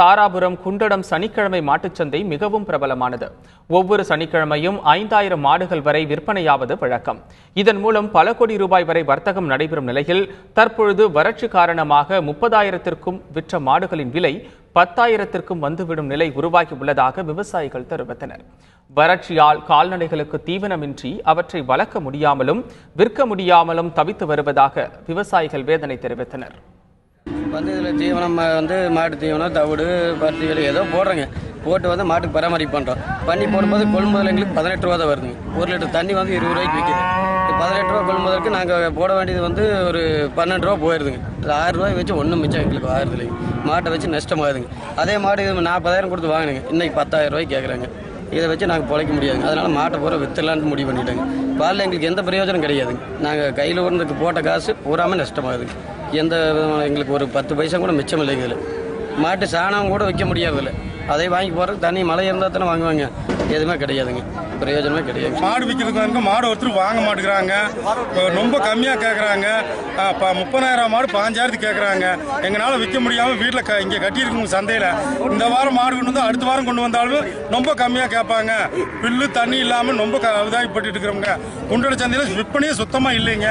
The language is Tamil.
தாராபுரம் குண்டடம் சனிக்கிழமை மாட்டுச்சந்தை மிகவும் பிரபலமானது. ஒவ்வொரு சனிக்கிழமையும் 5000 மாடுகள் வரை விற்பனையாவது வழக்கம். இதன் மூலம் பல கோடி ரூபாய் வரை வர்த்தகம் நடைபெறும் நிலையில் தற்பொழுது வறட்சி காரணமாக 30,000க்கும் விற்ற மாடுகளின் விலை 10,000க்கும் வந்துவிடும் நிலை உருவாகி உள்ளதாக விவசாயிகள் தெரிவித்தனர். வறட்சியால் கால்நடைகளுக்கு தீவனமின்றி அவற்றை வளர்க்க முடியாமலும் விற்க முடியாமலும் தவித்து வருவதாக விவசாயிகள் வேதனை தெரிவித்தனர். இதில் தீவனம் மாட்டு தீவனம் தவிடு பருத்தி ஏதோ போடுறோங்க. போட்டு மாட்டுக்கு பராமரிப்பு பண்ணுறோம். பண்ணி போடும்போது கொள்முதல் எங்களுக்கு 18 ரூபா தான் வருதுங்க. 1 லிட்டர் தண்ணி 20 ரூபாய்க்கு விற்கிது. 18 ரூபா கொள்முதலுக்கு நாங்கள் போட வேண்டியது ஒரு 12 ரூபா போயிடுதுங்க. 6 ரூபாய் வச்சு ஒன்றும் மிச்சம் எங்களுக்கு ஆறுதுலைங்க. மாட்டை வச்சு நஷ்டமாகுதுங்க. அதே மாடு 40,000 கொடுத்து வாங்கினுங்க. இன்றைக்கி 10,000 ரூபாய்க்கு கேட்குறாங்க. இதை வச்சு நாங்கள் பிழைக்க முடியாதுங்க. அதனால் மாட்டை பூரா விற்றுலான்னு முடிவு பண்ணிட்டாங்க. பாலில் எங்களுக்கு எந்த பிரயோஜனம் கிடையாதுங்க. நாங்கள் கையில் ஊர்ந்ததுக்கு போட்ட காசு பூராமல் நஷ்டமாகுதுங்க. எந்த எங்களுக்கு ஒரு 10 பைசா கூட மிச்சம் இல்லைங்க. இதில் மாட்டு சாணம் கூட வைக்க முடியாதுல்ல. அதை வாங்கி போகிறதுக்கு தண்ணி மழை இருந்தால் தானே வாங்குவாங்க. எதுவுமே கிடையாதுங்க. பிரயோஜனமே கிடையாது. மாடு விற்கிறதுக்கு மாடு ஒருத்தர் வாங்க மாட்டேங்கிறாங்க. ரொம்ப கம்மியாக கேட்குறாங்க. 30,000 மாடு 15,000 கேட்குறாங்க. எங்களால் விற்க முடியாமல் வீட்டில் இங்கே கட்டியிருக்குங்க சந்தையில். இந்த வாரம் மாடு கொண்டு வந்து அடுத்த வாரம் கொண்டு வந்தாலும் ரொம்ப கம்மியாக கேட்பாங்க. பில்லு தண்ணி இல்லாமல் ரொம்ப இதாகப்பட்டு இருக்கிறவங்க. குண்டட சந்தையில் விற்பனையே சுத்தமாக இல்லைங்க.